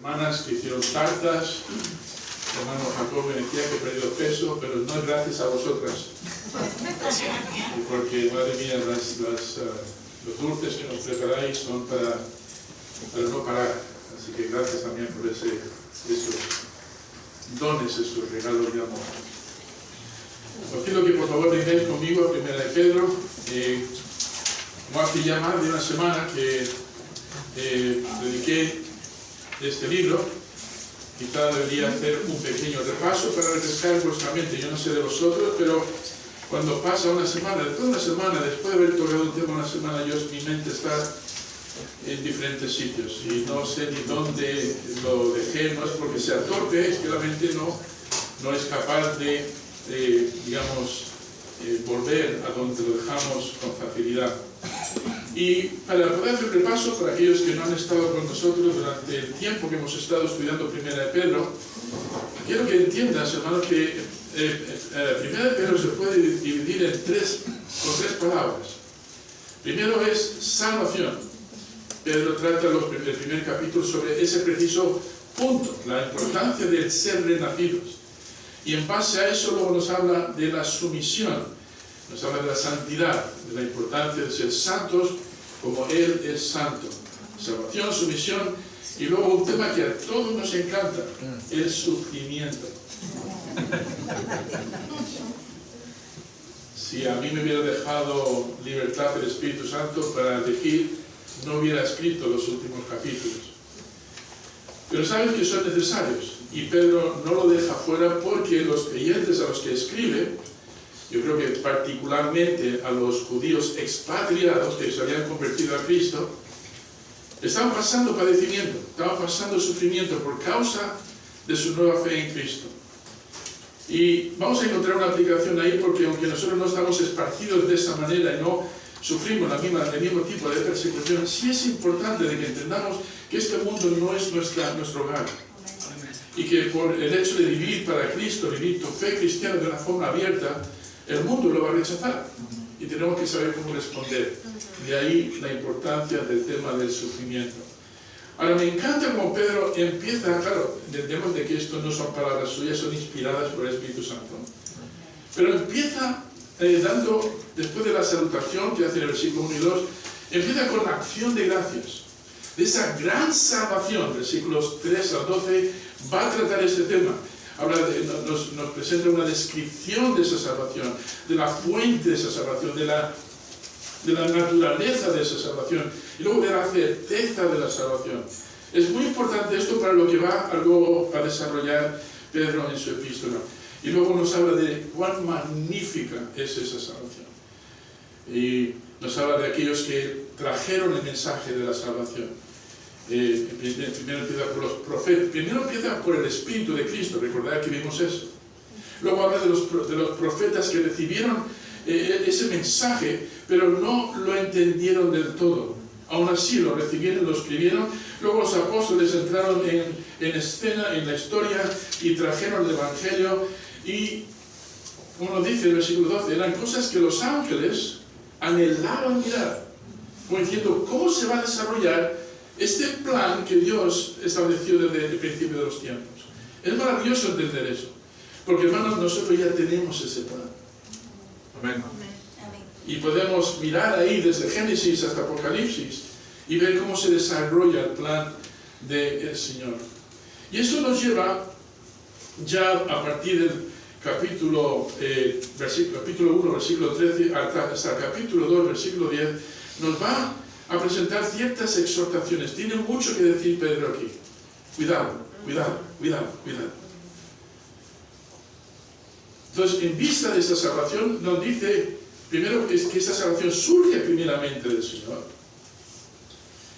Hermanas que hicieron tartas, hermano Jacob me decía que he perdido peso, pero no es gracias a vosotras. Porque, madre mía, los dulces que nos preparáis son para no parar. Así que gracias también por esos dones, esos regalos de amor. Os pido que por favor vengáis conmigo a Primera de Pedro. Como hace ya más de una semana que dediqué este libro, quizá debería hacer un pequeño repaso para refrescar vuestra mente. Yo no sé de vosotros, pero cuando pasa una semana, después de una semana, después de haber tocado un tema una semana, mi mente está en diferentes sitios y no sé ni dónde lo dejé. No es porque sea torpe, es que la mente no es capaz de, volver a donde lo dejamos con facilidad. Y para poder hacer repaso, para aquellos que no han estado con nosotros durante el tiempo que hemos estado estudiando Primera de Pedro, quiero que entiendas, hermanos, que Primera de Pedro se puede dividir en tres palabras. Primero es salvación. Pedro trata el primer capítulo sobre ese preciso punto, la importancia del ser renacidos. Y en base a eso luego nos habla de la sumisión. Nos habla de la santidad, de la importancia de ser santos como Él es santo. Salvación, sumisión, y luego un tema que a todos nos encanta, el sufrimiento. Si a mí me hubiera dejado libertad del Espíritu Santo para elegir, no hubiera escrito los últimos capítulos. Pero sabes que son necesarios, y Pedro no lo deja fuera porque los creyentes a los que escribe, yo creo que particularmente a los judíos expatriados que se habían convertido a Cristo, estaban pasando padecimiento, estaban pasando sufrimiento por causa de su nueva fe en Cristo. Y vamos a encontrar una aplicación ahí porque aunque nosotros no estamos esparcidos de esa manera y no sufrimos el mismo tipo de persecución, sí es importante de que entendamos que este mundo no es nuestro hogar. Y que por el hecho de vivir para Cristo, vivir tu fe cristiana de una forma abierta, el mundo lo va a rechazar y tenemos que saber cómo responder. De ahí la importancia del tema del sufrimiento. Ahora, me encanta cómo Pedro empieza, claro, entendemos de que esto no son palabras suyas, son inspiradas por el Espíritu Santo. Pero empieza después de la salutación que hace en el versículo 1 y 2, empieza con la acción de gracias. De esa gran salvación, versículos 3 al 12, va a tratar este tema. Nos presenta una descripción de esa salvación, de la fuente de esa salvación, de la naturaleza de esa salvación y luego de la certeza de la salvación. Es muy importante esto para lo que va a desarrollar Pedro en su epístola. Y luego nos habla de cuán magnífica es esa salvación. Y nos habla de aquellos que trajeron el mensaje de la salvación. Primero empieza por los profetas, primero empieza por el Espíritu de Cristo, recordad que vimos eso. Luego habla de los profetas que recibieron ese mensaje, pero no lo entendieron del todo. Aún así lo recibieron, lo escribieron. Luego los apóstoles entraron en escena, en la historia, y trajeron el Evangelio. Y, como nos dice el versículo 12, eran cosas que los ángeles anhelaban mirar, como diciendo, ¿cómo se va a desarrollar este plan que Dios estableció desde el principio de los tiempos? Es maravilloso entender eso, porque hermanos, nosotros ya tenemos ese plan. Amén. Y podemos mirar ahí desde Génesis hasta Apocalipsis y ver cómo se desarrolla el plan del Señor. Y eso nos lleva ya a partir del capítulo 1, versículo 13, hasta el capítulo 2, versículo 10, nos va a presentar ciertas exhortaciones. Tiene mucho que decir Pedro aquí. Cuidado, cuidado, cuidado, cuidado. Entonces, en vista de esta salvación, nos dice primero que esta salvación surge primeramente del Señor.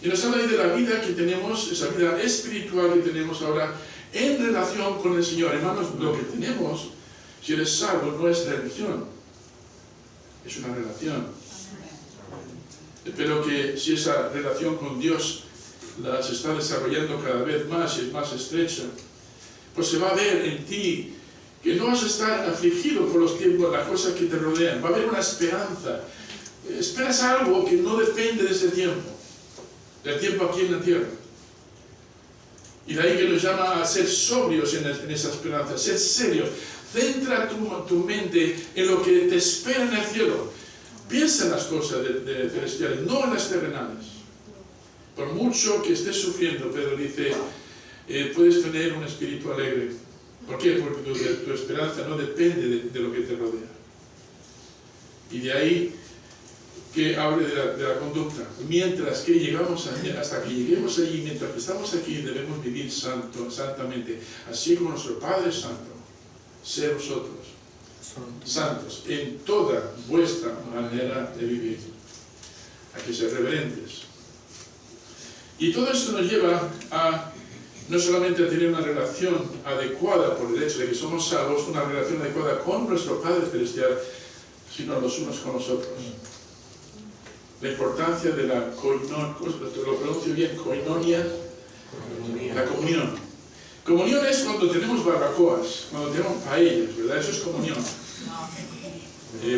Y nos habla ahí de la vida que tenemos, esa vida espiritual que tenemos ahora en relación con el Señor. Hermanos, lo que tenemos, si eres salvo, no es religión, es una relación. Espero que si esa relación con Dios se está desarrollando cada vez más y es más estrecha, pues se va a ver en ti que no vas a estar afligido por los tiempos, las cosas que te rodean. Va a haber una esperanza. Esperas algo que no depende de ese tiempo, del tiempo aquí en la tierra. Y de ahí que nos llama a ser sobrios en esa esperanza, ser serios. Centra tu mente en lo que te espera en el cielo. Piensa en las cosas de celestiales, no en las terrenales. Por mucho que estés sufriendo, Pedro dice, puedes tener un espíritu alegre. ¿Por qué? Porque tu esperanza no depende de lo que te rodea. Y de ahí que hable de la conducta. Mientras que llegamos hasta que lleguemos allí, mientras que estamos aquí, debemos vivir santamente. Así como nuestro Padre es santo, ser vosotros santos en toda vuestra manera de vivir. Hay que ser reverentes. Y todo esto nos lleva a no solamente a tener una relación adecuada por el hecho de que somos salvos, una relación adecuada con nuestro Padre Celestial, sino los unos con los otros. La importancia de la koinonia, lo pronuncio bien, koinonia, la comunión. Comunión es cuando tenemos barbacoas, cuando tenemos paellas, ¿verdad? Eso es comunión.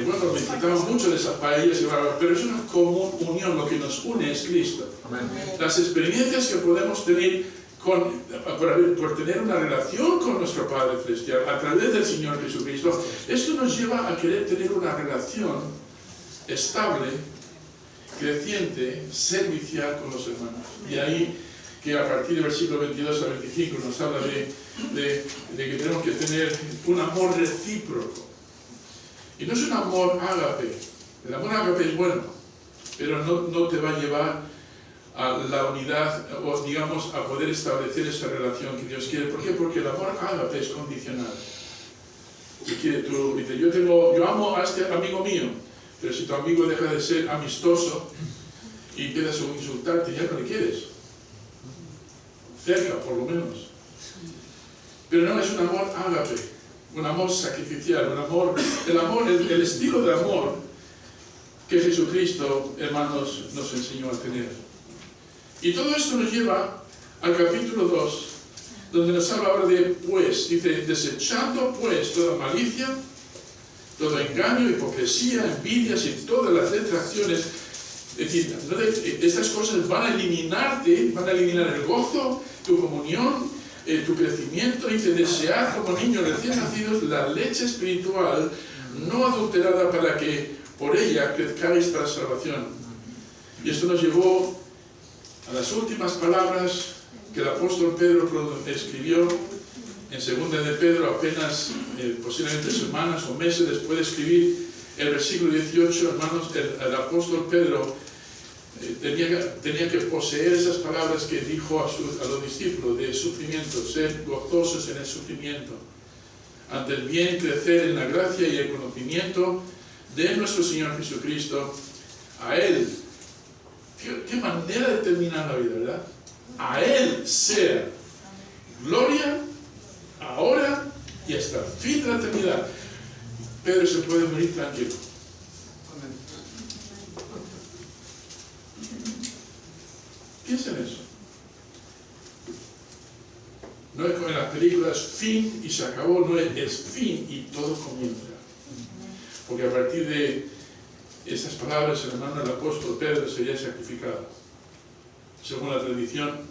Bueno, disfrutamos mucho de esas paellas y barbacoas, pero es una comunión, lo que nos une es Cristo. Amén. Las experiencias que podemos tener por tener una relación con nuestro Padre Celestial a través del Señor Jesucristo, esto nos lleva a querer tener una relación estable, creciente, servicial con los hermanos. Y ahí que a partir del versículo 22 al 25 nos habla de que tenemos que tener un amor recíproco. Y no es un amor ágape. El amor ágape es bueno, pero no te va a llevar a la unidad, o digamos, a poder establecer esa relación que Dios quiere. ¿Por qué? Porque el amor ágape es condicional. Tú dices, yo amo a este amigo mío, pero si tu amigo deja de ser amistoso y empiezas a insultarte, ya no le quieres. Cerca, por lo menos. Pero no es un amor ágape, un amor sacrificial, el estilo de amor que Jesucristo, hermanos, nos enseñó a tener. Y todo esto nos lleva al capítulo 2, donde nos habla ahora de pues, dice, desechando pues toda malicia, todo engaño, hipocresía, envidias y todas las detracciones. Es decir, estas cosas van a eliminar el gozo, tu comunión, tu crecimiento. Dice, desear como niños recién nacidos la leche espiritual no adulterada para que por ella crezcáis para salvación. Y esto nos llevó a las últimas palabras que el apóstol Pedro escribió en segunda de Pedro, apenas posiblemente semanas o meses después de escribir el versículo 18, hermanos. El apóstol Pedro tenía que poseer esas palabras que dijo a los discípulos de sufrimiento, ser gozosos en el sufrimiento, antes bien crecer en la gracia y el conocimiento de nuestro Señor Jesucristo. A Él, qué manera de terminar la vida, ¿verdad? A Él sea gloria, ahora y hasta el fin de la eternidad. Pedro se puede morir tranquilo. Piensa en eso. No es como en las películas, fin y se acabó, no es fin y todo comienza. Porque a partir de esas palabras, el hermano del apóstol Pedro sería sacrificado. Según la tradición,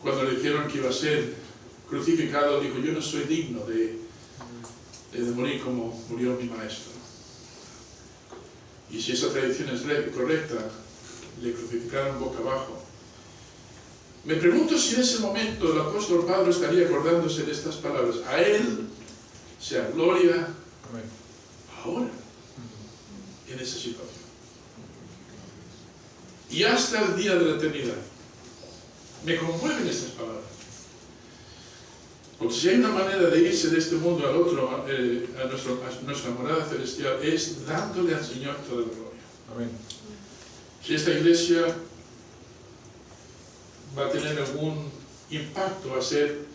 cuando le dijeron que iba a ser crucificado, dijo, yo no soy digno de morir como murió mi maestro. Y si esa tradición es correcta, le crucificaron boca abajo. Me pregunto si en ese momento el apóstol Pablo estaría acordándose de estas palabras. A Él sea gloria ahora, en esa situación. Y hasta el día de la eternidad. Me conmueven estas palabras. Porque si hay una manera de irse de este mundo al otro, a nuestra morada celestial, es dándole al Señor toda la gloria. Amén. Si esta iglesia va a tener algún impacto, a ser,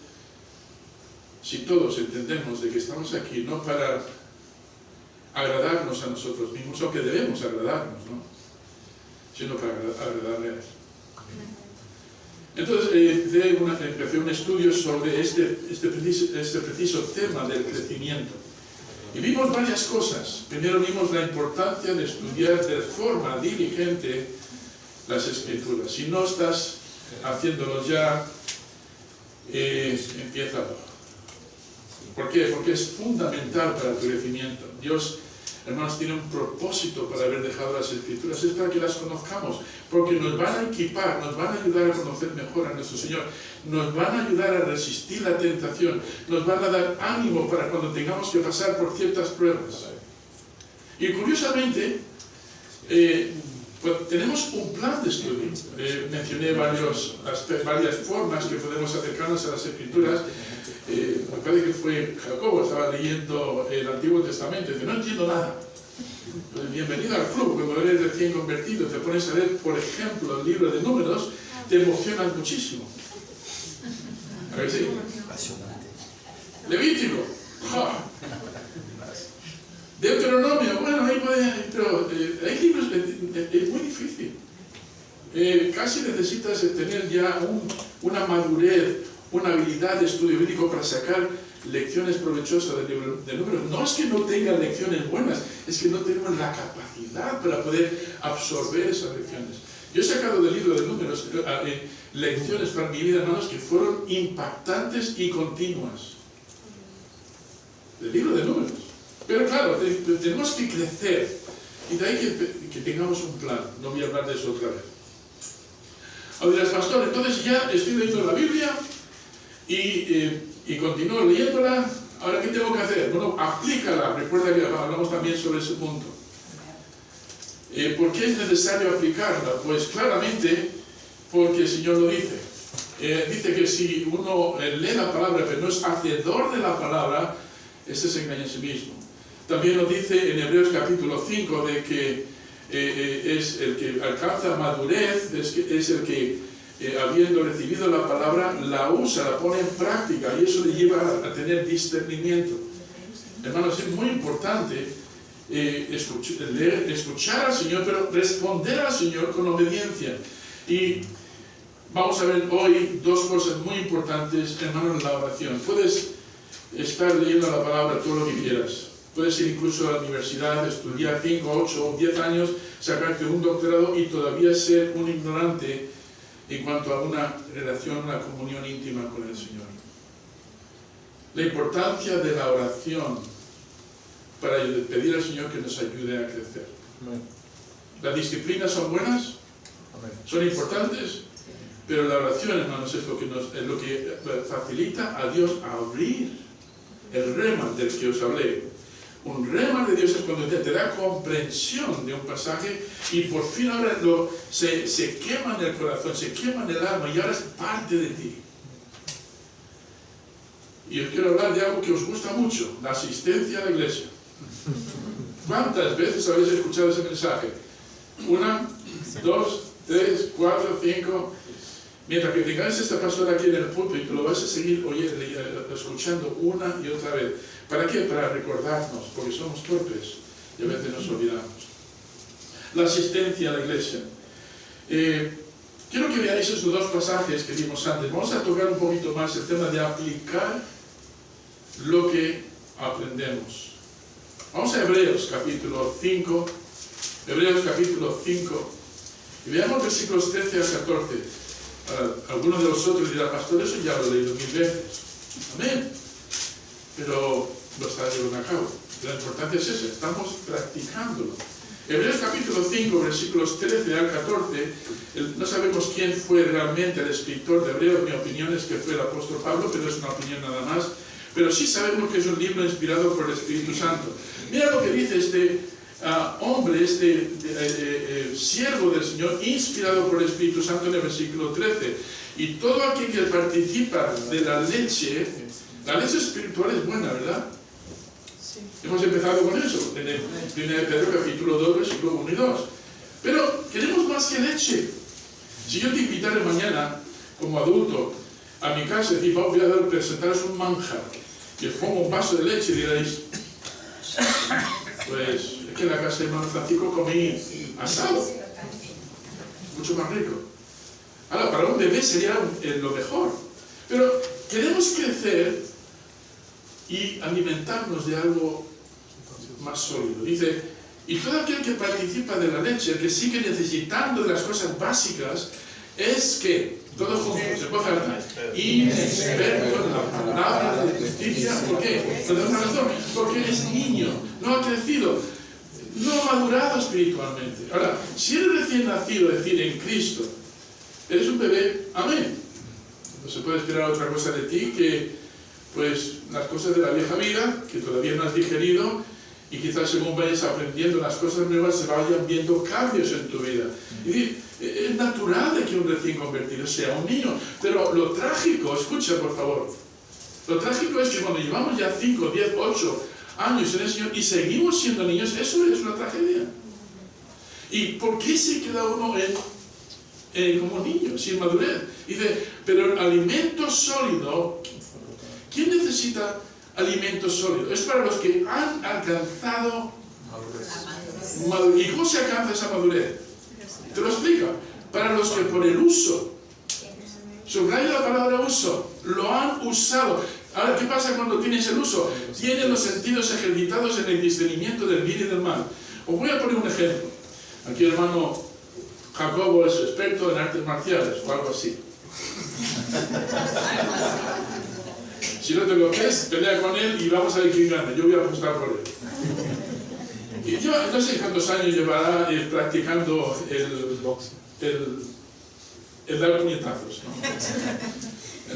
si todos entendemos de que estamos aquí no para agradarnos a nosotros mismos, aunque debemos agradarnos, ¿no? Sino para agradarle a Él. Entonces empecé un estudio sobre este preciso tema del crecimiento. Y vimos varias cosas. Primero vimos la importancia de estudiar de forma diligente las Escrituras. Si no estás haciéndolo ya, empiézalo. ¿Por qué? Porque es fundamental para el crecimiento. Dios, hermanos, tiene un propósito para haber dejado las Escrituras. Es para que las conozcamos, porque nos van a equipar, nos van a ayudar a conocer mejor a nuestro Señor, nos van a ayudar a resistir la tentación, nos van a dar ánimo para cuando tengamos que pasar por ciertas pruebas. Y curiosamente, pues tenemos un plan de estudio. Mencioné varias formas que podemos acercarnos a las Escrituras. Me parece que fue Jacobo, estaba leyendo el Antiguo Testamento y dice, no entiendo nada. Pues bienvenido al club. Cuando eres recién convertido, te pones a leer, por ejemplo, el libro de Números, te emocionas muchísimo. ¿A ver si? Levítico. ¡Ja! Deuteronomio, bueno, ahí puede, pero hay libros, es muy difícil. Casi necesitas tener ya una madurez, una habilidad de estudio bíblico para sacar lecciones provechosas del libro de Números. No es que no tengan lecciones buenas, es que no tenemos la capacidad para poder absorber esas lecciones. Yo he sacado del libro de Números lecciones para mi vida, hermanos, que fueron impactantes y continuas. Del libro de Números. Pero claro, tenemos que crecer, y de ahí que tengamos un plan. No voy a hablar de eso otra vez. Ahora dirás, pastor, entonces ya estoy leyendo la Biblia y continúo leyéndola. Ahora, ¿qué tengo que hacer? Bueno, aplícala. Recuerda que hablamos también sobre ese punto. ¿Por qué es necesario aplicarla? Pues claramente porque el Señor lo dice. Dice que si uno lee la palabra pero no es hacedor de la palabra, este se engaña a sí mismo. También nos dice en Hebreos capítulo 5 de que es el que alcanza madurez, es el que habiendo recibido la palabra la usa, la pone en práctica, y eso le lleva a tener discernimiento. Hermanos, es muy importante escuchar al Señor, pero responder al Señor con obediencia. Y vamos a ver hoy dos cosas muy importantes, hermanos, en la oración. Puedes estar leyendo la palabra todo lo que quieras. Puedes ir incluso a la universidad, estudiar 5, 8 o 10 años, sacarte un doctorado y todavía ser un ignorante en cuanto a una relación, una comunión íntima con el Señor. La importancia de la oración para pedir al Señor que nos ayude a crecer. Amén. Las disciplinas son buenas, amén, son importantes, pero la oración, hermanos, es lo que facilita a Dios a abrir el rema del que os hablé. Un rema de Dios es cuando te da comprensión de un pasaje y por fin ahora se quema en el corazón, se quema en el alma y ahora es parte de ti. Y os quiero hablar de algo que os gusta mucho, la asistencia a la iglesia. ¿Cuántas veces habéis escuchado ese mensaje? 1, 2, 3, 4, 5. Mientras que tengáis esta pastora aquí en el púlpito, lo vas a seguir escuchando una y otra vez. ¿Para qué? Para recordarnos, porque somos torpes y a veces nos olvidamos. La asistencia a la iglesia. Quiero que veáis esos dos pasajes que vimos antes. Vamos a tocar un poquito más el tema de aplicar lo que aprendemos. Vamos a Hebreos capítulo 5. Hebreos capítulo 5. Y veamos versículos 13 al 14. Algunos de vosotros dirán, pastor, eso ya lo he leído 1000 veces. Amén. Pero lo está llevando a cabo. La importancia es esa, estamos practicándolo. Hebreos capítulo 5, versículos 13 al 14, no sabemos quién fue realmente el escritor de Hebreos, mi opinión es que fue el apóstol Pablo, pero es una opinión nada más. Pero sí sabemos que es un libro inspirado por el Espíritu Santo. Mira lo que dice este hombre, siervo del Señor, inspirado por el Espíritu Santo en el versículo 13. Y todo aquel que participa de la leche espiritual es buena, ¿verdad? Sí. Hemos empezado con eso, en el 1 Pedro capítulo 2, versículo 1 y 2. Pero queremos más que leche. Si yo te invitara mañana, como adulto, a mi casa y decir, voy a presentaros un manjar, y os pongo un vaso de leche y diréis, pues es que en la casa de hermano Francisco comí asado, mucho más rico. Ahora, para un bebé sería lo mejor. Pero queremos crecer y alimentarnos de algo más sólido. Dice, y todo aquel que participa de la leche, el que sigue necesitando de las cosas básicas, es que, todos juntos, se puede cantar, inexperto en la palabra de justicia. ¿Por qué? Por una razón, porque es niño, no ha crecido, no ha madurado espiritualmente. Ahora, si eres recién nacido, es decir, en Cristo, eres un bebé, amén. No se puede esperar otra cosa de ti que, pues, las cosas de la vieja vida, que todavía no has digerido, y quizás según vayas aprendiendo las cosas nuevas, se vayan viendo cambios en tu vida. Es decir, es natural de que un recién convertido sea un niño, pero lo trágico, escucha por favor, lo trágico es que cuando llevamos ya 5, 10, 8 años en el Señor y seguimos siendo niños, eso es una tragedia. ¿Y por qué se queda uno como niño, sin madurez? Dice, pero el alimento sólido, ¿quién necesita alimento sólido? Es para los que han alcanzado madurez. ¿Y cómo se alcanza esa madurez? Te lo explica. Para los que por el uso, subraya la palabra uso, lo han usado. Ahora, ¿qué pasa cuando tienes el uso? Tienes los sentidos ejercitados en el discernimiento del bien y del mal. Os voy a poner un ejemplo. Aquí el hermano Jacobo es experto en artes marciales, o algo así. Si no te lo crees, pelea con él y vamos a ver quién gana. Yo voy a apostar por él. Y yo no sé cuántos años llevará practicando el dar puñetazos,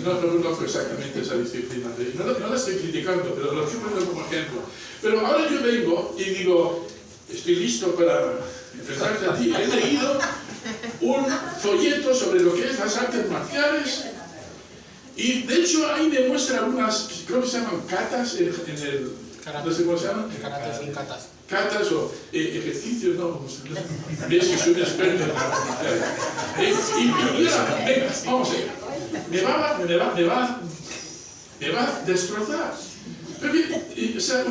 ¿no? No conozco exactamente esa disciplina. No la estoy criticando, pero lo estoy poniendo como ejemplo. Pero ahora yo vengo y digo, estoy listo para enfrentarte a ti. He leído un folleto sobre lo que es las artes marciales. Y de hecho ahí me muestra algunas, creo que se llaman catas en el... No sé cómo se llaman. Son catas. Catas o ejercicios, no. Ves que soy un experto. Y mira, venga, vamos a ir. Me va a destrozar. Pero, o sea,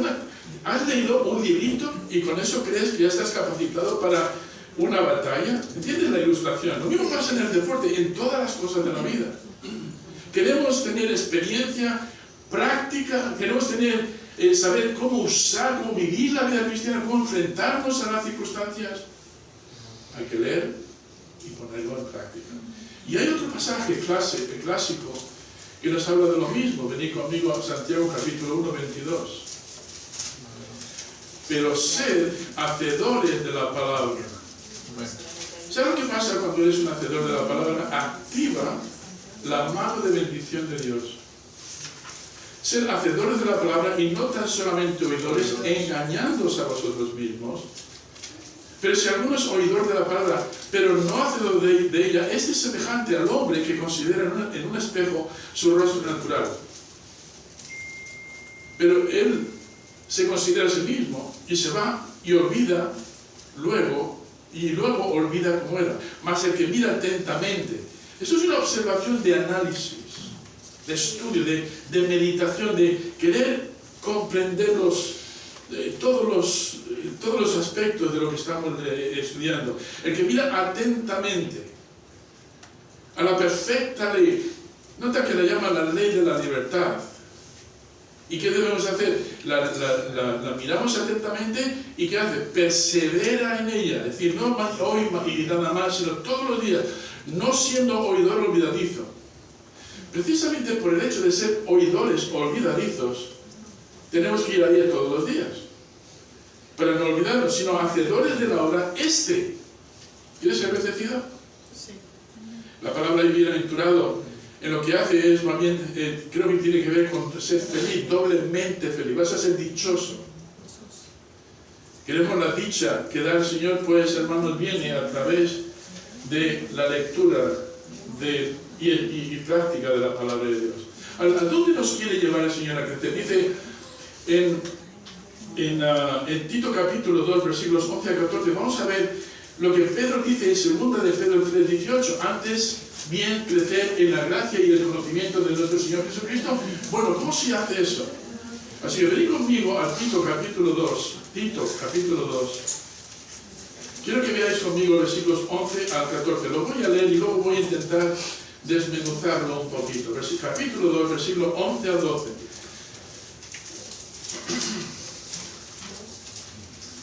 has leído un librito y con eso crees que ya estás capacitado para una batalla. ¿Entiendes la ilustración? Lo mismo pasa en el deporte, en todas las cosas de la vida. Queremos tener experiencia práctica, queremos saber cómo usar, cómo vivir la vida cristiana, cómo enfrentarnos a las circunstancias. Hay que leer y ponerlo en práctica. Y hay otro pasaje clásico que nos habla de lo mismo. Venid conmigo a Santiago capítulo 1, 22. Pero sed hacedores de la palabra. ¿Sabes lo que pasa cuando eres un hacedor de la palabra? Activa la mano de bendición de Dios. Ser hacedores de la palabra y no tan solamente oidores, engañándoos a vosotros mismos. Pero si alguno es oidor de la palabra, pero no hacedor de ella, este es semejante al hombre que considera en un espejo su rostro natural. Pero él se considera a sí mismo y se va y olvida luego olvida cómo era. Mas el que mira atentamente, eso es una observación de análisis, de estudio, de meditación, de querer comprender todos los aspectos de lo que estamos estudiando. El que mira atentamente a la perfecta ley, nota que la llama la ley de la libertad. ¿Y qué debemos hacer? La miramos atentamente y ¿qué hace? Persevera en ella. Es decir, no hoy y nada más, sino todos los días. No siendo oidor olvidadizo. Precisamente por el hecho de ser oidores olvidadizos, tenemos que ir a ella todos los días. Para no olvidarnos, sino hacedores de la obra. ¿Quieres ser bendecido? Sí. La palabra ahí bienaventurado en lo que hace es más bien, creo que tiene que ver con ser feliz, doblemente feliz. Vas a ser dichoso. Queremos la dicha que da el Señor, pues, hermanos, viene a través de la lectura y práctica de la palabra de Dios. ¿A dónde nos quiere llevar el Señor a crecer? Dice en Tito capítulo 2, versículos 11 a 14, vamos a ver lo que Pedro dice en 2 de Pedro 3, 18, antes bien crecer en la gracia y el conocimiento de nuestro Señor Jesucristo. Bueno, ¿cómo se hace eso? Así que venid conmigo a Tito capítulo 2. Tito capítulo 2. Quiero que veáis conmigo versículos 11 al 14. Lo voy a leer y luego voy a intentar desmenuzarlo un poquito. Capítulo 2, versículo 11 al 12.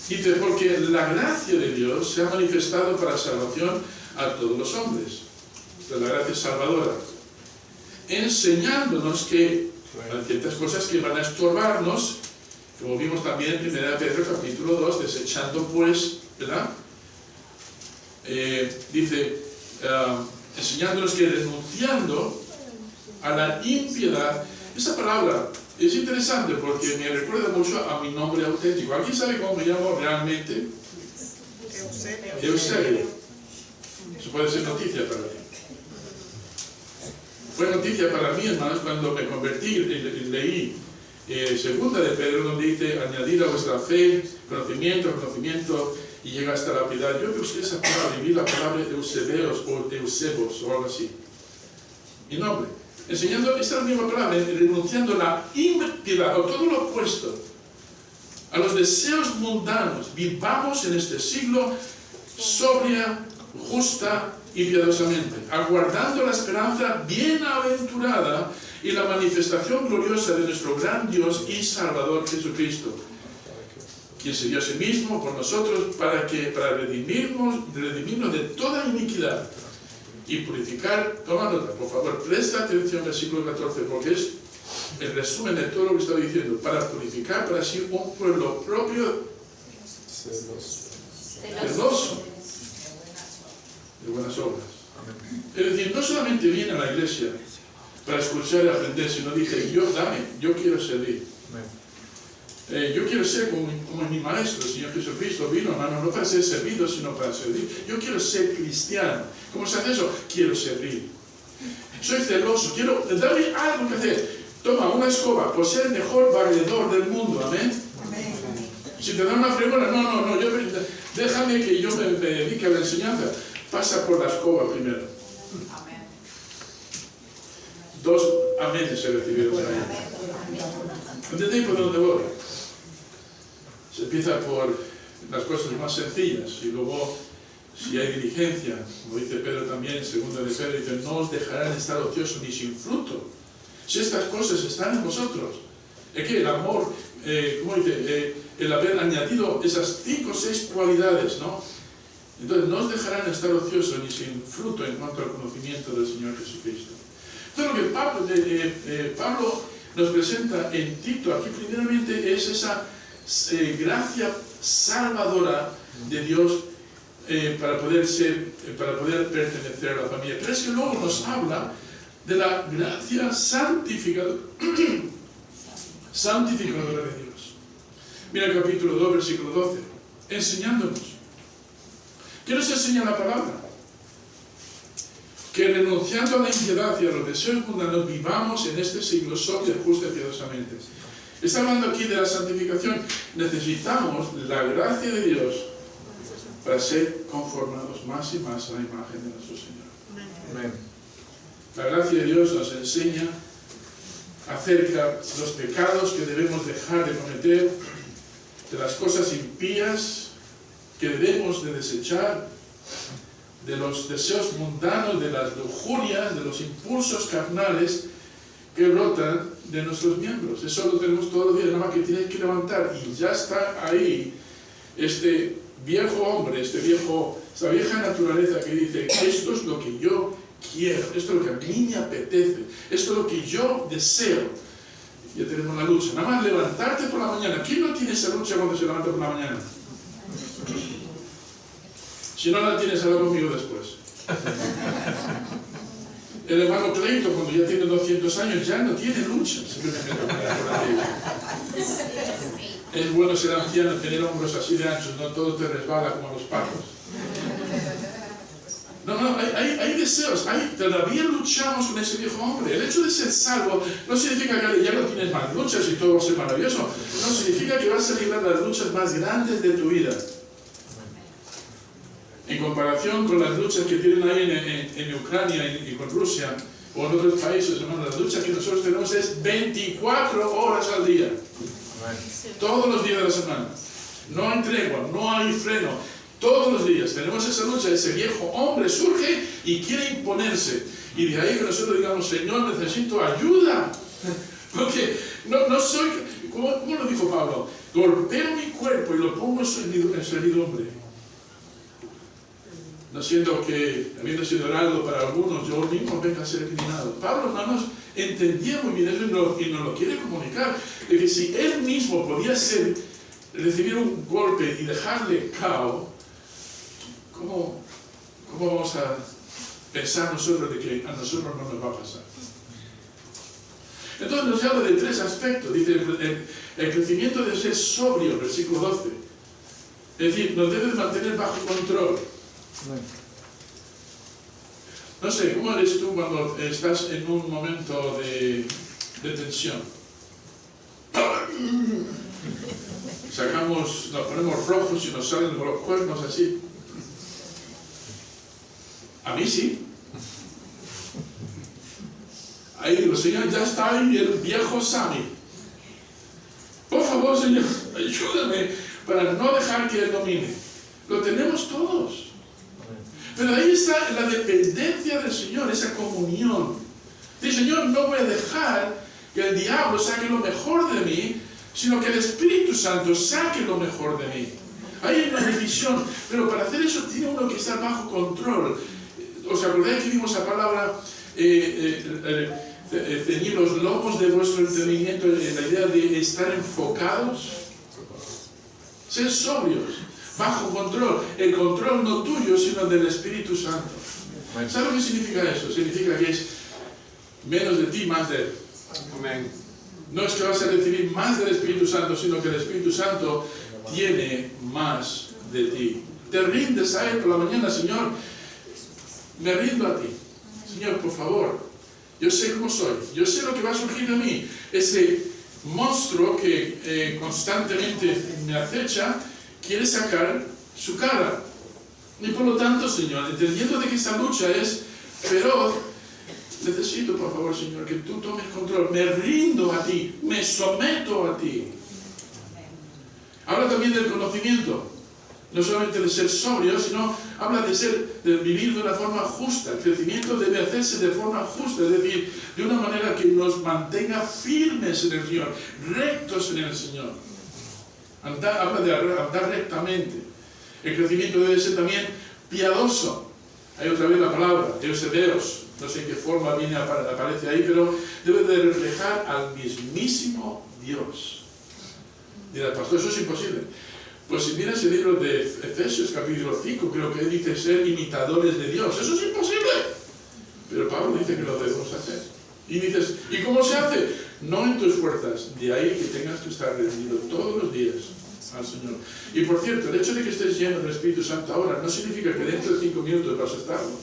Dice, porque la gracia de Dios se ha manifestado para salvación a todos los hombres. de la gracia salvadora, enseñándonos que hay ciertas cosas que van a estorbarnos, como vimos también en 1 Pedro capítulo 2, desechando pues, ¿verdad? Dice, enseñándonos que renunciando a la impiedad. Esa palabra es interesante porque me recuerda mucho a mi nombre auténtico. ¿Alguien sabe cómo me llamo realmente? Eusebio. Eso puede ser noticia para mí. Fue noticia para mí, hermanos, cuando me convertí y leí segunda de Pedro, donde dice, añadir a vuestra fe conocimiento, y llega hasta la piedad. Yo busqué esa palabra y vi la palabra Eusebeos o Eusebos o algo así. Mi nombre. Enseñando esta misma palabra, renunciando a la impiedad, o todo lo opuesto, a los deseos mundanos. Vivamos en este siglo sobria, justa y piadosamente, aguardando la esperanza bienaventurada y la manifestación gloriosa de nuestro gran Dios y Salvador Jesucristo, quien se dio a sí mismo por nosotros para redimirnos de toda iniquidad y purificar. Toma nota, por favor, presta atención al versículo 14, porque es el resumen de todo lo que estoy diciendo, para purificar para sí un pueblo propio, celoso de buenas obras. Es decir, no solamente viene a la iglesia para escuchar y aprender, sino dice, yo quiero servir. Yo quiero ser como mi maestro, el Señor Jesucristo vino, hermano, no para ser servido, sino para servir. Yo quiero ser cristiano. ¿Cómo se hace eso? Quiero servir. Soy celoso, dame algo que hacer. Toma una escoba, por ser el mejor barredor del mundo, amén. Si te dan una fregona, no, déjame que yo me dedique a la enseñanza. Pasa por la escoba primero. Amén. 2 amenes se recibieron ahí. ¿Entendéis por dónde voy? Se empieza por las cosas más sencillas y luego, si hay diligencia, como dice Pedro también, segundo de Pedro, dice, no os dejarán estar ociosos ni sin fruto. Si estas cosas están en vosotros, es que el amor, ¿cómo dice? El haber añadido esas 5 o 6 cualidades, ¿no? Entonces, no os dejarán estar ociosos ni sin fruto en cuanto al conocimiento del Señor Jesucristo. Entonces, lo que Pablo nos presenta en Tito aquí primeramente es esa gracia salvadora de Dios para poder pertenecer a la familia. Pero es que luego nos habla de la gracia santificadora de Dios. Mira el capítulo 2, versículo 12. Enseñándonos. ¿Qué nos enseña la palabra? Que renunciando a la impiedad y a los deseos mundanos vivamos en este siglo sobria, justa y piadosamente. Está hablando aquí de la santificación. Necesitamos la gracia de Dios para ser conformados más y más a la imagen de nuestro Señor. Amén. La gracia de Dios nos enseña acerca de los pecados que debemos dejar de cometer, de las cosas impías que debemos de desechar, de los deseos mundanos, de las lujurias, de los impulsos carnales que brotan de nuestros miembros. Eso lo tenemos todos los días, nada más que tienes que levantar y ya está ahí este viejo hombre, esta vieja naturaleza que dice, esto es lo que yo quiero, esto es lo que a mí me apetece, esto es lo que yo deseo. Ya tenemos la lucha, nada más levantarte por la mañana. ¿Quién no tiene esa lucha cuando se levanta por la mañana? Si no la tienes, habla conmigo después. El hermano Cleito, cuando ya tiene 200 años, ya no tiene lucha. Es bueno ser anciano, tener hombros así de anchos, no todo te resbala como los patos. No, hay deseos, todavía luchamos con ese viejo hombre. El hecho de ser salvo no significa que ya no tienes más luchas y todo va a ser maravilloso. No, significa que vas a librar las luchas más grandes de tu vida. En comparación con las luchas que tienen ahí en Ucrania y con Rusia o en otros países, hermano, las luchas que nosotros tenemos es 24 horas al día. Todos los días de la semana. No hay tregua, no hay freno. Todos los días tenemos esa lucha. Ese viejo hombre surge y quiere imponerse. Y de ahí que nosotros digamos, Señor, necesito ayuda. Porque no soy, ¿cómo lo dijo Pablo? Golpeo mi cuerpo y lo pongo en servidumbre. no siendo que, habiendo sido heraldo para algunos, yo mismo venga a ser criminado. Pablo, hermanos, entendía muy bien eso y nos lo quiere comunicar, de que si él mismo podía recibir un golpe y dejarle cao, ¿cómo vamos a pensar nosotros de que a nosotros no nos va a pasar? Entonces nos habla de tres aspectos. Dice el crecimiento de ser sobrio, versículo 12. Es decir, nos debe mantener bajo control. No sé, ¿cómo eres tú cuando estás en un momento de tensión? Nos ponemos rojos y nos salen los cuernos así. A mí sí. Ahí digo, Señor, ya está ahí el viejo Sammy. Por favor, Señor, ayúdame para no dejar que él domine. Lo tenemos todos. Pero ahí está la dependencia del Señor, esa comunión. Dice, Señor, no voy a dejar que el diablo saque lo mejor de mí, sino que el Espíritu Santo saque lo mejor de mí. Ahí hay una decisión, pero para hacer eso tiene uno que estar bajo control. ¿Os acordáis que vimos la palabra ceñir los lomos de vuestro entendimiento, en la idea de estar enfocados? Ser sobrios, bajo control. El control no tuyo, sino del Espíritu Santo. ¿Sabes lo que significa eso? Significa que es menos de ti, más de él. Amén. No es que vas a recibir más del Espíritu Santo, sino que el Espíritu Santo tiene más de ti. Te rindes a él por la mañana, Señor, me rindo a ti. Señor, por favor, yo sé cómo soy, yo sé lo que va a surgir de mí. Ese monstruo que constantemente me acecha, quiere sacar su cara. Y por lo tanto, Señor, entendiendo de que esta lucha es feroz, necesito, por favor, Señor, que tú tomes control. Me rindo a ti, me someto a ti. Habla también del conocimiento. No solamente de ser sobrio, sino habla de vivir de una forma justa. El crecimiento debe hacerse de forma justa, es decir, de una manera que nos mantenga firmes en el Señor, rectos en el Señor. Habla de andar rectamente. El crecimiento debe ser también piadoso. Hay otra vez la palabra, eusebeos. No sé en qué forma aparece ahí, pero debe de reflejar al mismísimo Dios. Dirá, pastor, eso es imposible. Pues si miras el libro de Efesios, capítulo 5, creo que dice ser imitadores de Dios. Eso es imposible. Pero Pablo dice que lo debemos hacer. Y dices, ¿y cómo se hace? No en tus fuerzas. De ahí que tengas que estar rendido todos los días al Señor. Y por cierto, el hecho de que estés lleno del Espíritu Santo ahora no significa que dentro de 5 minutos vas a estarlo.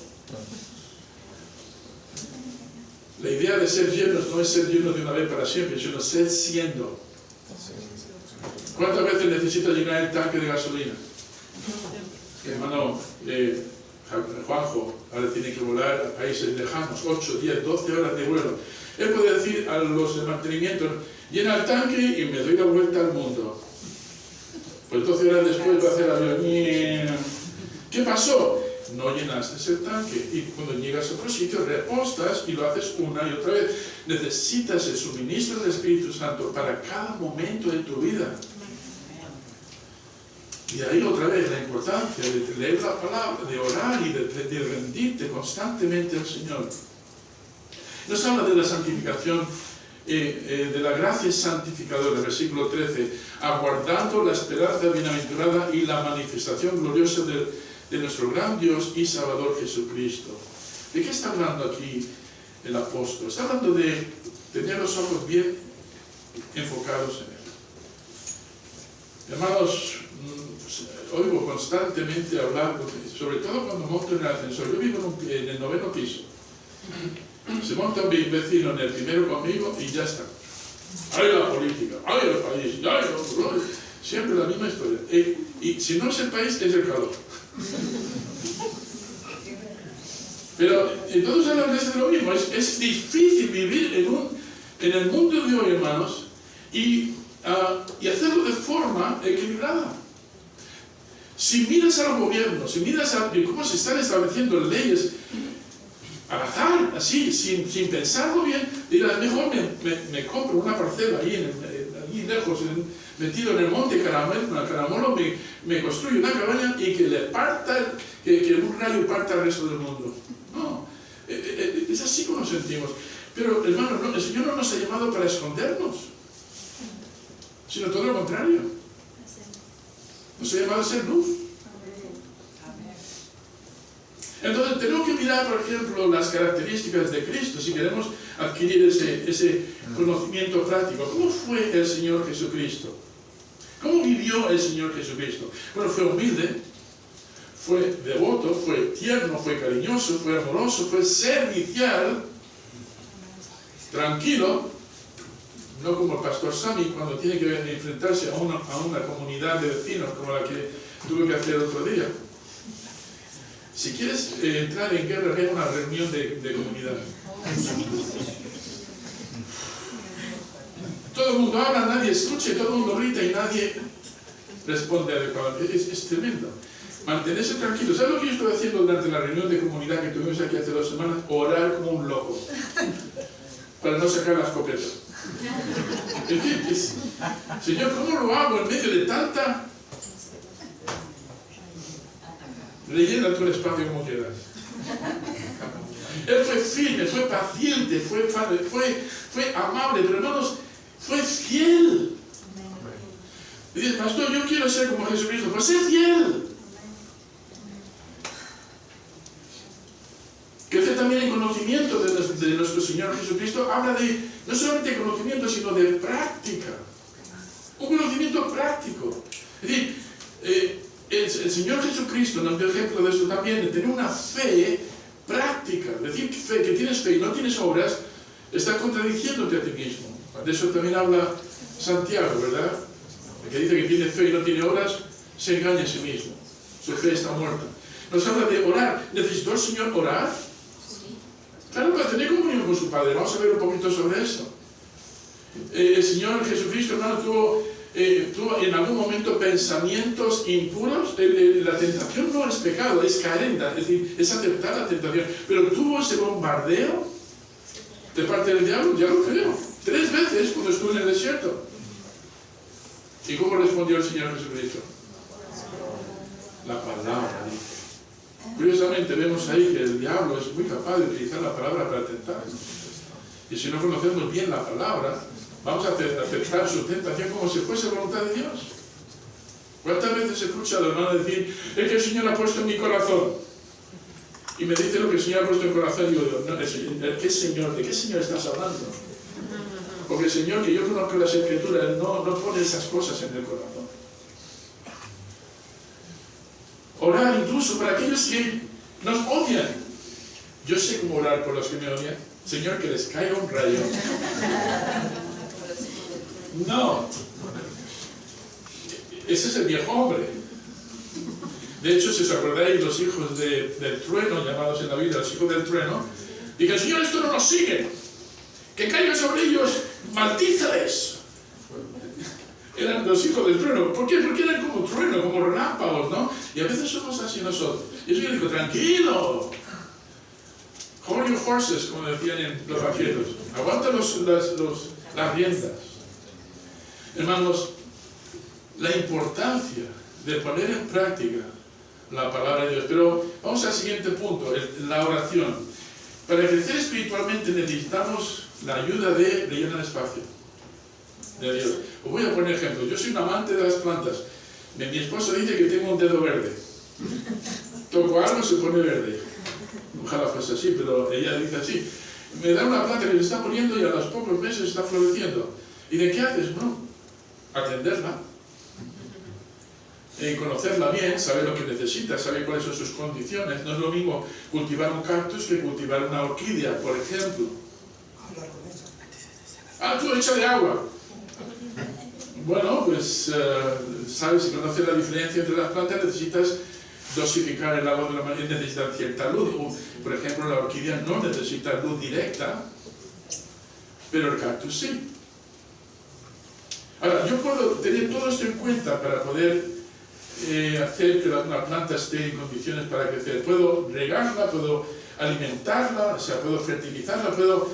La idea de ser llenos no es ser lleno de una vez para siempre, sino ser siendo. ¿Cuántas veces necesitas llenar el tanque de gasolina? Hermano Juanjo ahora tiene que volar a países lejanos, 8, 10, 12 horas de vuelo. Él puede decir a los de mantenimiento, llena el tanque y me doy la vuelta al mundo. Pues 12 horas después va a hacer el avión. ¿Qué pasó? No llenaste ese tanque. Y cuando llegas a otro sitio, repostas y lo haces una y otra vez. Necesitas el suministro del Espíritu Santo para cada momento de tu vida. Y ahí otra vez la importancia de leer la palabra, de orar y de rendirte constantemente al Señor. Nos habla de la santificación, de la gracia santificadora, versículo 13, aguardando la esperanza bienaventurada y la manifestación gloriosa de nuestro gran Dios y Salvador Jesucristo. ¿De qué está hablando aquí el apóstol? Está hablando de tener los ojos bien enfocados en Él. Hermanos, oigo constantemente hablar, sobre todo cuando monto en el ascensor. Yo vivo en el 9º piso. Se monta un vecino en el primero conmigo y ya está. Hay la política, hay el país, hay siempre la misma historia. Y si no es el país, es el calor. Pero entonces hablan de lo mismo. Es difícil vivir en el mundo de hoy, hermanos, y hacerlo de forma equilibrada. Si miras a los gobiernos, si miras a cómo se están estableciendo leyes al azar, así, sin pensarlo bien, dirás, mejor me compro una parcela ahí allí lejos, metido en el monte Caramolo, me construye una cabaña y que le parta, que un rayo parta al resto del mundo. No, es así como nos sentimos. Pero, hermanos, no, el Señor no nos ha llamado para escondernos, sino todo lo contrario. Nos ha llamado a ser luz. Entonces tenemos que mirar, por ejemplo, las características de Cristo si queremos adquirir ese conocimiento práctico. ¿Cómo fue el Señor Jesucristo? ¿Cómo vivió el Señor Jesucristo? Bueno, fue humilde, fue devoto, fue tierno, fue cariñoso, fue amoroso, fue servicial, tranquilo, no como el pastor Sammy cuando tiene que enfrentarse a una comunidad de vecinos como la que tuve que hacer otro día. Si quieres entrar en guerra, ve a una reunión de comunidad. Todo el mundo habla, nadie escucha, todo el mundo grita y nadie responde adecuadamente. Es tremendo. Mantenerse tranquilo. ¿Sabes lo que yo estoy haciendo durante la reunión de comunidad que tuvimos aquí hace 2 semanas? Orar como un loco. Para no sacar la escopeta. ¿Entiendes? Señor, ¿cómo lo hago en medio de tanta... Rellena tu espacio como quieras. Él fue firme, fue paciente, fue amable, pero hermanos, fue fiel. Y dice, pastor, yo quiero ser como Jesucristo. Pues sé fiel. Crecer también en conocimiento de nuestro Señor Jesucristo. Habla de no solamente de conocimiento, sino de práctica. Un conocimiento práctico. Es decir, el Señor Jesucristo nos dio ejemplo de eso también, de tener una fe práctica. Decir que tienes fe y no tienes obras, está contradiciéndote a ti mismo. De eso también habla Santiago, ¿verdad? El que dice que tiene fe y no tiene obras, se engaña a sí mismo. Su fe está muerta. Nos habla de orar. ¿Necesitó el Señor orar? Claro, para tener comunión con su Padre. Vamos a ver un poquito sobre eso. El Señor Jesucristo, hermano, tuvo en algún momento pensamientos impuros. La tentación no es pecado, es caer, es decir, es aceptar la tentación. Pero tuvo ese bombardeo de parte del diablo, ya lo creo. 3 veces cuando estuvo en el desierto. ¿Y cómo respondió el Señor Jesucristo? La palabra, dice. Curiosamente vemos ahí que el diablo es muy capaz de utilizar la palabra para tentar. Y si no conocemos bien la palabra, vamos a aceptar su tentación como si fuese voluntad de Dios. ¿Cuántas veces escucha al hermano decir, es que el Señor ha puesto en mi corazón? Y me dice lo que el Señor ha puesto en mi corazón, y digo, no, ¿qué Señor? ¿De qué Señor estás hablando? Porque el Señor, que yo conozco las Escrituras, no pone esas cosas en el corazón. Orar incluso para aquellos que nos odian. Yo sé cómo orar por los que me odian. Señor, que les caiga un rayo. No. Ese es el viejo hombre. De hecho, si os acordáis, los hijos del trueno, llamados en la Biblia los hijos del trueno, dicen, Señor, esto no nos sigue. Que caiga sobre ellos, maldíceles. Eran los hijos del trueno. ¿Por qué? Porque eran como trueno, como relámpagos, ¿no? Y a veces somos así nosotros. Y el Señor dijo, tranquilo. Hold your horses, como decían en los vaqueros. Aguanta las riendas. Hermanos, la importancia de poner en práctica la palabra de Dios. Pero vamos al siguiente punto, la oración. Para crecer espiritualmente necesitamos la ayuda de rellenar espacio de Dios. Os voy a poner ejemplo. Yo soy un amante de las plantas. Mi esposo dice que tengo un dedo verde. Toco algo y se pone verde. Ojalá fuese así, pero ella dice así. Me da una planta que se está muriendo y a los pocos meses está floreciendo. ¿Y de qué haces? No, atenderla. Conocerla bien, saber lo que necesita, saber cuáles son sus condiciones. No es lo mismo cultivar un cactus que cultivar una orquídea, por ejemplo. Tú échale agua. Bueno, pues sabes, si conoces la diferencia entre las plantas, necesitas dosificar el agua de una manera, necesitan cierta luz. Por ejemplo, la orquídea no necesita luz directa, pero el cactus sí. Ahora, yo puedo tener todo esto en cuenta para poder hacer que una planta esté en condiciones para crecer. Puedo regarla, puedo alimentarla, o sea, puedo fertilizarla, puedo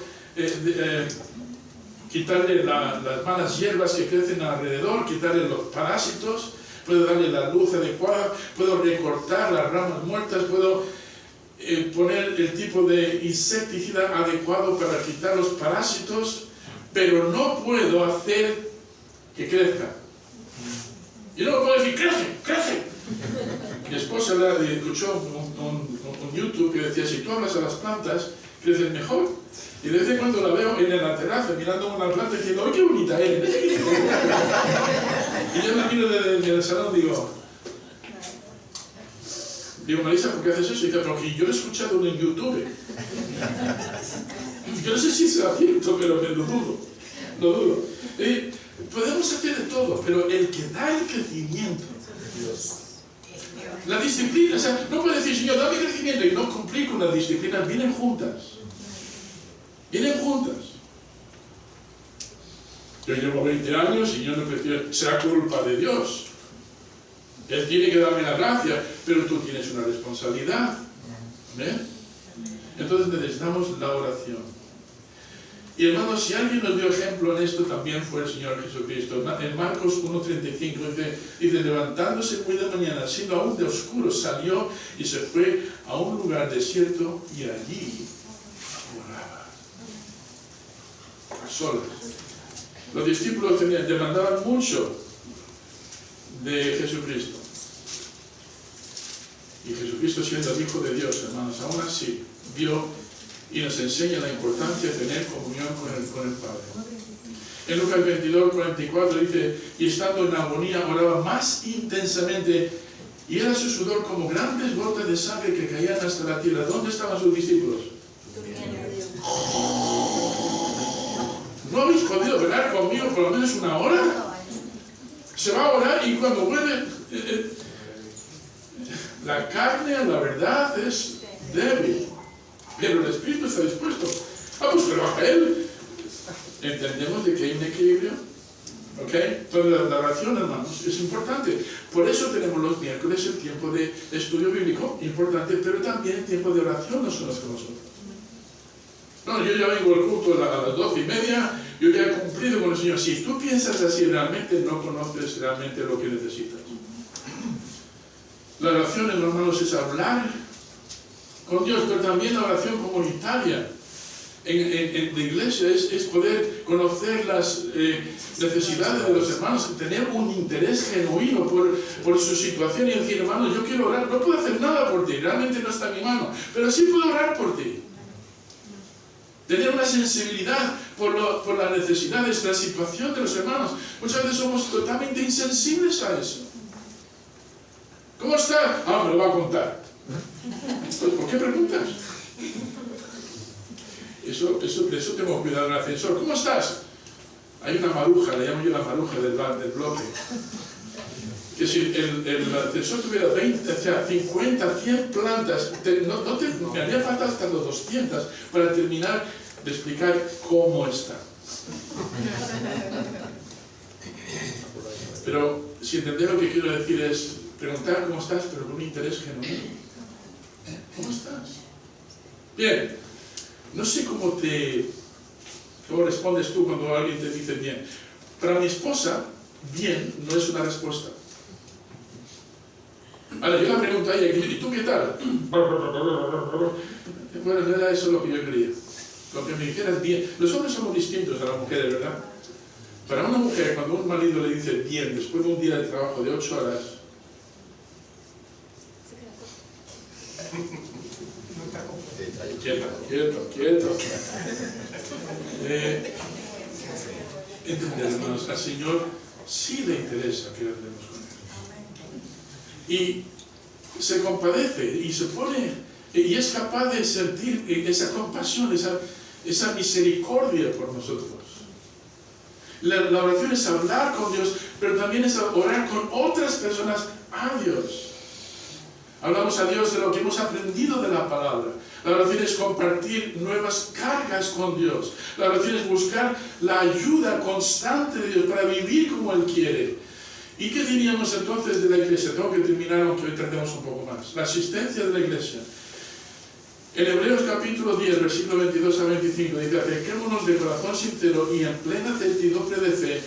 quitarle las malas hierbas que crecen alrededor, quitarle los parásitos, puedo darle la luz adecuada, puedo recortar las ramas muertas, puedo poner el tipo de insecticida adecuado para quitar los parásitos, pero no puedo hacer que crezca. Y no puedo decir, crece, crece. Mi esposa escuchó un YouTube que decía, si tú hablas a las plantas, crecen mejor. Y de vez en cuando la veo en la terraza mirando una planta y diciendo, ¡ay, qué bonita es! Y yo la miro desde el salón y digo, Marisa, ¿por qué haces eso? Y dice, porque yo lo he escuchado en YouTube. Yo no sé si será cierto, pero me lo dudo. Lo dudo. Podemos hacer de todo, pero el que da el crecimiento, la disciplina, o sea, no puede decir, Señor, dame crecimiento y no cumplir con las disciplinas, vienen juntas. Vienen juntas. Yo llevo 20 años y yo no prefiero, será culpa de Dios. Él tiene que darme la gracia, pero tú tienes una responsabilidad. ¿Ven? Entonces necesitamos la oración. Y hermanos, si alguien nos dio ejemplo en esto, también fue el Señor Jesucristo. En Marcos 1:35 dice, levantándose muy de mañana, siendo aún de oscuro, salió y se fue a un lugar desierto y allí oraba. A solas. Los discípulos demandaban mucho de Jesucristo. Y Jesucristo, siendo el Hijo de Dios, hermanos, aún así vio y nos enseña la importancia de tener comunión con el Padre. En Lucas 22:44 dice, y estando en agonía oraba más intensamente, y era su sudor como grandes gotas de sangre que caían hasta la tierra. ¿Dónde estaban sus discípulos? ¿No habéis podido velar conmigo por lo menos una hora? Se va a orar y cuando vuelve, la carne, la verdad, es débil. Pero el Espíritu está dispuesto. Pues pero a él. Entendemos de que hay un equilibrio. ¿Ok? Entonces la oración, hermanos, es importante. Por eso tenemos los miércoles el tiempo de estudio bíblico, importante, pero también el tiempo de oración los unos con los otros. No, yo ya vengo al culto a las 12:30, yo ya he cumplido con el Señor. Si tú piensas así, realmente no conoces realmente lo que necesitas. La oración, hermanos, es hablar con Dios, pero también la oración comunitaria en la iglesia es poder conocer las necesidades de los hermanos, tener un interés genuino por su situación y decir, hermano, yo quiero orar, no puedo hacer nada por ti, realmente no está en mi mano, pero sí puedo orar por ti. Tener una sensibilidad por las necesidades, la situación de los hermanos. Muchas veces somos totalmente insensibles a eso. ¿Cómo está? Me lo va a contar. Pues, ¿por qué preguntas? Eso tengo cuidado en el ascensor. ¿Cómo estás? Hay una maruja, le llamo yo la maruja del bloque. Que si el ascensor tuviera 50, 100 plantas, me haría falta hasta los 200 para terminar de explicar cómo está. Pero si entendés lo que quiero decir es preguntar cómo estás, pero con un interés genuino. ¿Cómo estás? Bien, no sé cómo respondes tú cuando alguien te dice bien. Para mi esposa, bien no es una respuesta. Ahora yo la pregunto a ella, ¿y tú qué tal? Bueno, no era eso lo que yo quería. Lo que me dijeras bien. Los hombres somos distintos a las mujeres, ¿verdad? Para una mujer, cuando un marido le dice bien, después de un día de trabajo de 8 horas, quieto. Entender, hermanos, al Señor sí le interesa que hablemos con Él. Y se compadece y se pone, y es capaz de sentir esa compasión, esa misericordia por nosotros. La oración es hablar con Dios, pero también es orar con otras personas a Dios. Hablamos a Dios de lo que hemos aprendido de la palabra. La oración es compartir nuevas cargas con Dios. La oración es buscar la ayuda constante de Dios para vivir como Él quiere. ¿Y qué diríamos entonces de la iglesia? Tengo que terminar, aunque hoy tardemos un poco más. La asistencia de la iglesia. En Hebreos capítulo 10, versículo 22 a 25, dice: acerquémonos de corazón sincero y en plena certidumbre de fe,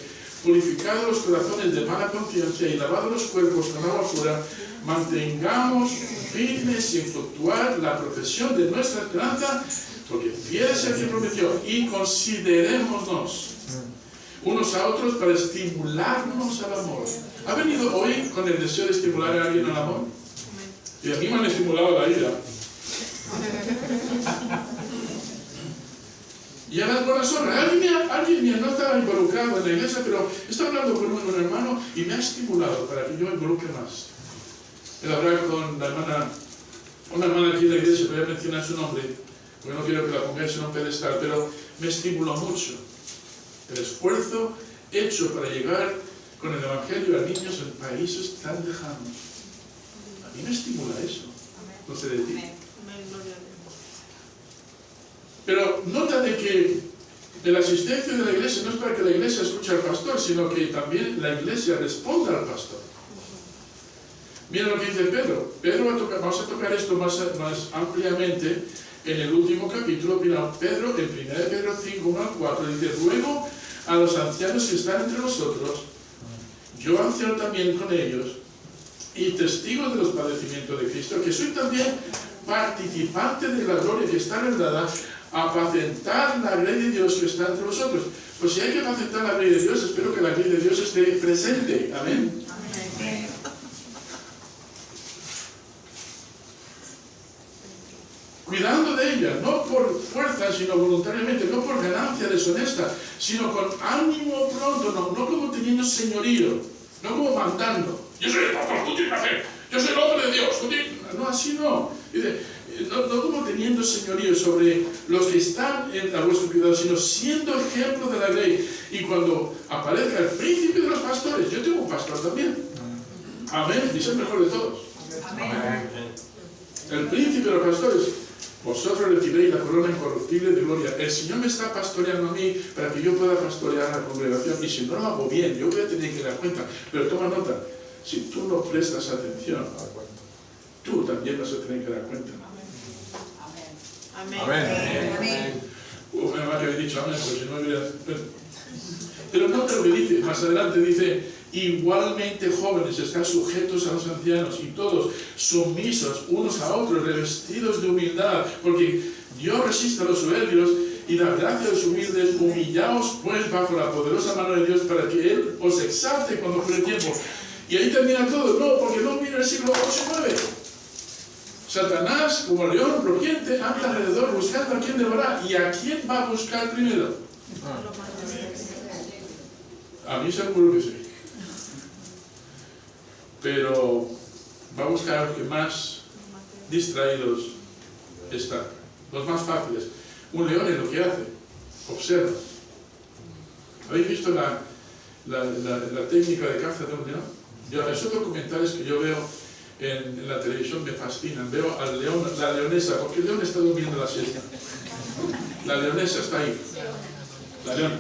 purificados los corazones de mala conciencia y lavados los cuerpos con agua pura, mantengamos firme sin fluctuar la profesión de nuestra esperanza, porque fiel es el que prometió, y considerémonos unos a otros para estimularnos al amor. ¿Ha venido hoy con el deseo de estimular a alguien al amor? Y a mí me han estimulado la ira. Y a las buenas obras. Alguien no estaba involucrado en la iglesia, pero está hablando con un hermano y me ha estimulado para que yo me involucre más. El hablar con la hermana, una hermana aquí en la iglesia, voy a mencionar su nombre, porque no quiero que la pongáis en un pedestal, pero me estimuló mucho el esfuerzo hecho para llegar con el Evangelio a niños en países tan lejanos. A mí me estimula eso. No sé de ti. Pero nota de que la asistencia de la iglesia no es para que la iglesia escuche al pastor, sino que también la iglesia responda al pastor. Mira lo que dice Pedro. Vamos a tocar esto más ampliamente en el último capítulo. Mira, Pedro, en 1 Pedro 5, 1 al 4, dice: ruego a los ancianos que están entre nosotros, yo anciano también con ellos, y testigos de los padecimientos de Cristo, que soy también participante de la gloria que está heredada, apacentar la grey de Dios que está entre vosotros. Pues si hay que apacentar la grey de Dios, espero que la grey de Dios esté presente. Amén. Amén. Cuidando de ella, no por fuerza, sino voluntariamente, no por ganancia deshonesta, sino con ánimo pronto, no como teniendo señorío, no como mandando. Yo soy el pastor, tú tienes que hacer. Yo soy el hombre de Dios, tú tienes... No, así no. No como teniendo señorío sobre los que están a vuestro cuidado, sino siendo ejemplo de la ley. Y cuando aparezca el príncipe de los pastores, yo tengo un pastor también. Amén. Y es el mejor de todos. Amén. El príncipe de los pastores, vosotros recibiréis la corona incorruptible de gloria. El Señor me está pastoreando a mí para que yo pueda pastorear a la congregación. Y si no lo hago bien, yo voy a tener que dar cuenta. Pero toma nota, si tú no prestas atención, tú también vas a tener que dar cuenta. Amén. Amén. Amén. Me va a haber dicho amén, porque si no hubiera... Pero nota lo que dice, más adelante dice: igualmente jóvenes, están sujetos a los ancianos, y todos sumisos unos a otros, revestidos de humildad, porque Dios resiste a los soberbios y da gracia a los humildes. Humillaos pues bajo la poderosa mano de Dios, para que Él os exalte cuando fuere tiempo. Y ahí termina todo. No, porque no viene el siglo 8 y 9. Satanás, como león rugiente, anda alrededor buscando a quien devorar. ¿Y a quién va a buscar primero? A mí seguro que sí. Pero va a buscar a los que más distraídos están, los más fáciles. Un león es lo que hace, observa. ¿Habéis visto la técnica de caza de un león? Esos documentales que yo veo en la televisión me fascinan. Veo al león, la leonesa, porque el león está durmiendo la siesta. La leonesa está ahí. La leona.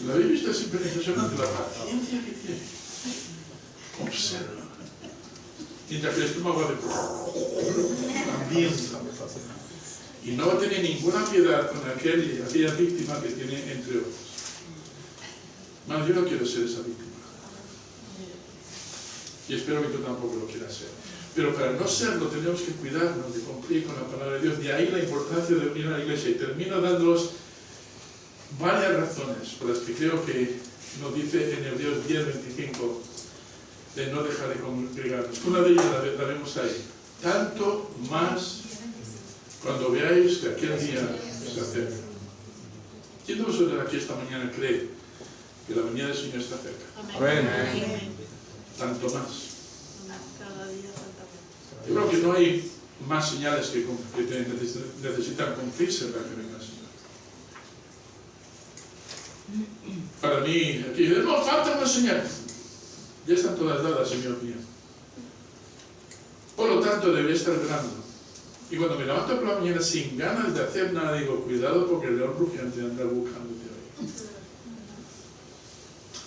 ¿Lo habéis visto? Es impresionante la paciencia que tiene. Observa. Mientras que el estómago también. Y no va a tener ninguna piedad con aquella víctima que tiene entre otros. Más, yo no quiero ser esa víctima. Y espero que tú tampoco lo quieras ser. Pero para no serlo tenemos que cuidarnos de cumplir con la palabra de Dios. De ahí la importancia de venir a la iglesia. Y termino dándoos varias razones por las que creo que nos dice en Hebreos 10:25 de no dejar de congregarnos. Una de ellas la vemos ahí. Tanto más cuando veáis que aquel día se acerca. ¿Quién de vosotros aquí esta mañana cree que la venida del Señor está cerca? Amén. Tanto más. Yo creo que no hay más señales que necesitan cumplirse para que venga el Señor. Para mí, aquí no falta una señal. Ya están todas dadas, Señor mío. Por lo tanto, debe estar velando. Y cuando me levanto por la mañana sin ganas de hacer nada, digo, cuidado porque el león rugiente anda buscándote hoy.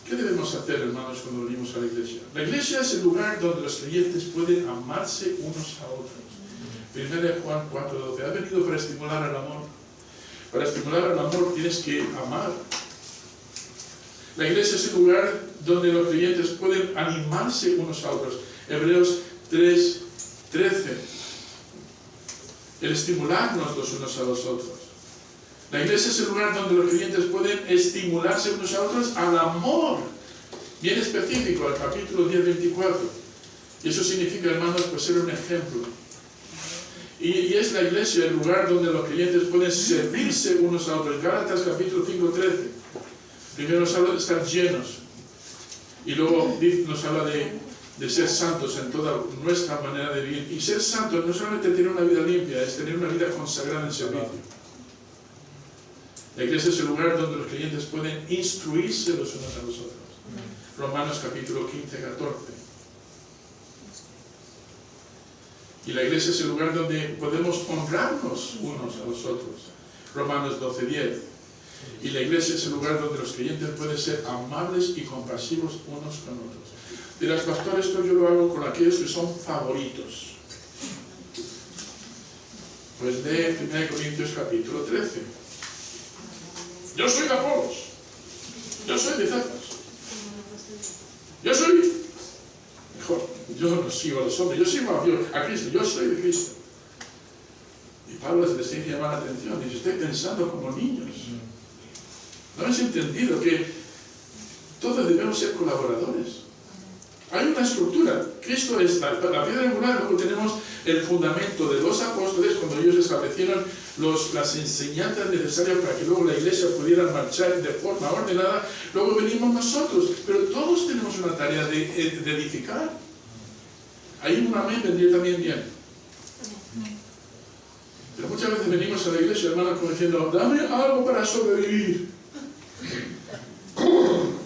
¿Qué debemos hacer, hermanos, cuando venimos a la iglesia? La iglesia es el lugar donde los creyentes pueden amarse unos a otros. 1 Juan 4:12. ¿Has venido para estimular el amor? Para estimular el amor tienes que amar. La iglesia es el lugar donde los creyentes pueden animarse unos a otros. Hebreos 3:13. El estimularnos los unos a los otros. La iglesia es el lugar donde los creyentes pueden estimularse unos a otros al amor. Bien específico, al capítulo 10:24. Y eso significa, hermanos, pues ser un ejemplo. Y es la iglesia el lugar donde los creyentes pueden servirse unos a otros. Gálatas capítulo 5:13. Primero nos habla de estar llenos. Y luego nos habla de ser santos en toda nuestra manera de vivir. Y ser santos no solamente tener una vida limpia, es tener una vida consagrada en servicio. La iglesia es el lugar donde los creyentes pueden instruirse los unos a los otros. Romanos capítulo 15:14. Y la iglesia es el lugar donde podemos honrarnos unos a los otros. Romanos 12:10. Y la iglesia es el lugar donde los creyentes pueden ser amables y compasivos unos con otros. Dirás, pastor, esto yo lo hago con aquellos que son favoritos. Pues lee 1 Corintios capítulo 13. Yo soy de Apolos. Yo soy de Cefas. Yo soy mejor. Yo no sigo a los hombres. Yo sigo a Dios, a Cristo. Yo soy de Cristo. Y Pablo les tiene que llamar la atención. Dice, estoy pensando como niños. ¿No habéis entendido que todos debemos ser colaboradores? Hay una estructura. Cristo es la piedra angular. Luego tenemos el fundamento de los apóstoles cuando ellos establecieron las enseñanzas necesarias para que luego la iglesia pudiera marchar de forma ordenada. Luego venimos nosotros. Pero todos tenemos una tarea de edificar. Ahí un amén vendría también bien. Pero muchas veces venimos a la iglesia, hermanos, como diciendo, dame algo para sobrevivir.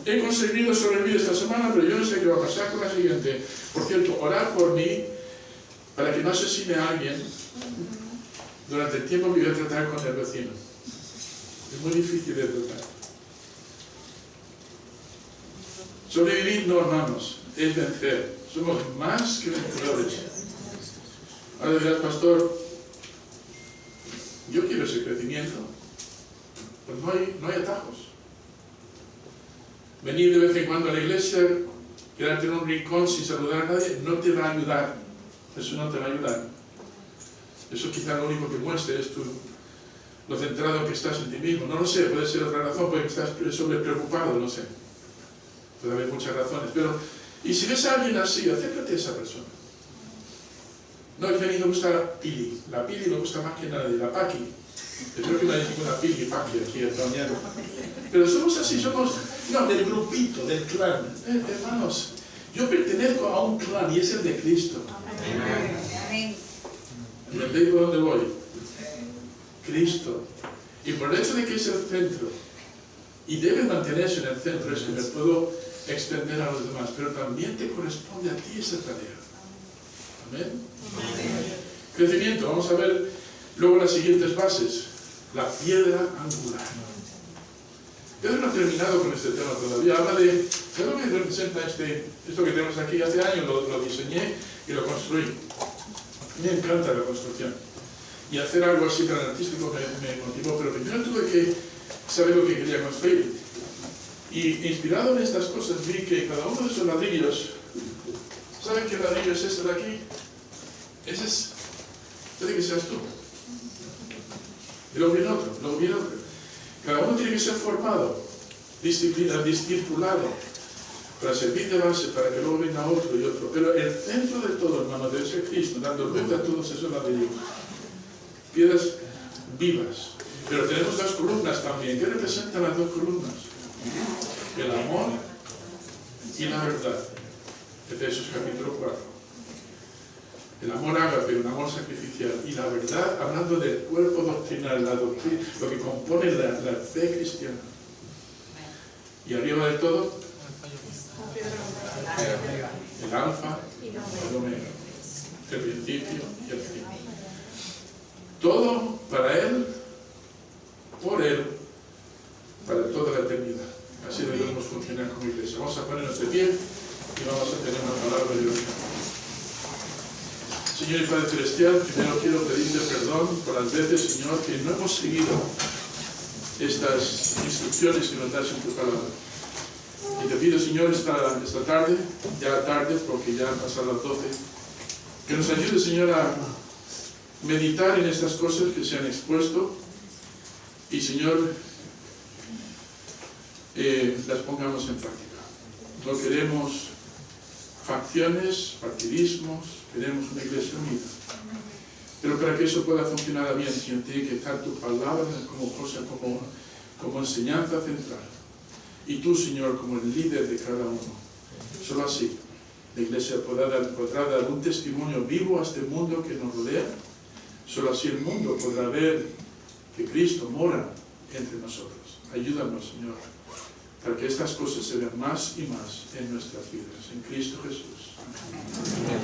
He conseguido sobrevivir esta semana, pero yo no sé qué va a pasar con la siguiente. Por cierto, orar por mí para que no asesine a alguien durante el tiempo que voy a tratar con el vecino. Es muy difícil de tratar. Sobrevivir, no, hermanos, es vencer. Somos más que vencedores. Ahora dirás, pastor, yo quiero ese crecimiento. Pues no hay atajos. Venir de vez en cuando a la iglesia, quedarte en un rincón sin saludar a nadie, no te va a ayudar. Eso no te va a ayudar. Eso quizá lo único que muestre es lo centrado que estás en ti mismo. No lo sé, puede ser otra razón, puede que estás sobrepreocupado, no sé. Puede haber muchas razones. Pero, y si ves a alguien así, acércate a esa persona. No, es que a mí me gusta Pili. La Pili me gusta más que nadie. La Paqui. Espero que no haya ninguna Pili y Paqui aquí esta mañana. Pero somos así, somos del grupito, del clan. Hermanos, yo pertenezco a un clan y es el de Cristo. ¿Entendéis por dónde voy? Cristo. Y por el hecho de que es el centro, y debe mantenerse en el centro, es que me puedo extender a los demás, pero también te corresponde a ti esa tarea. Amén. Crecimiento, vamos a ver luego las siguientes bases. La piedra angular. Pedro no ha terminado con este tema todavía. Habla de, ¿sabes lo que representa esto que tenemos aquí? Hace años lo diseñé y lo construí. Me encanta la construcción. Y hacer algo así tan artístico me motivó, pero primero tuve que saber lo que quería construir. Y inspirado en estas cosas vi que cada uno de esos ladrillos, ¿saben qué ladrillo es este de aquí? Ese es, puede que seas tú. Y luego viene otro, luego viene otro. Cada uno tiene que ser formado, discipulado, para servir de base, para que luego venga otro y otro. Pero el centro de todo, hermano, debe ser Cristo, dando vuelta a todos esos ladrillos. Piedras vivas. Pero tenemos las columnas también. ¿Qué representan las dos columnas? El amor y la verdad. Efesios capítulo 4. El amor ágape, un amor sacrificial. Y la verdad, hablando del cuerpo doctrinal, la doctrina, lo que compone la fe cristiana. Y arriba de todo, el alfa y el omega. El principio y el fin. Todo para Él, por Él, para toda la eternidad. Así debemos funcionar como iglesia. Vamos a ponernos de pie y vamos a tener una palabra de oración. Señor y Padre Celestial, primero quiero pedirte perdón por las veces, Señor, que no hemos seguido estas instrucciones que nos das en tu palabra. Y te pido, Señor, esta tarde, ya tarde, porque ya han pasado las 12, que nos ayude, Señor, a meditar en estas cosas que se han expuesto y, Señor, las pongamos en práctica. No queremos facciones, partidismos, queremos una iglesia unida. Pero para que eso pueda funcionar bien, Señor, tiene que estar tu palabra como cosa, como enseñanza central. Y tú, Señor, como el líder de cada uno. Solo así la iglesia podrá dar un testimonio vivo a este mundo que nos rodea. Solo así el mundo podrá ver que Cristo mora entre nosotros. Ayúdanos, Señor, para que estas cosas se vean más y más en nuestras vidas. En Cristo Jesús. Amén.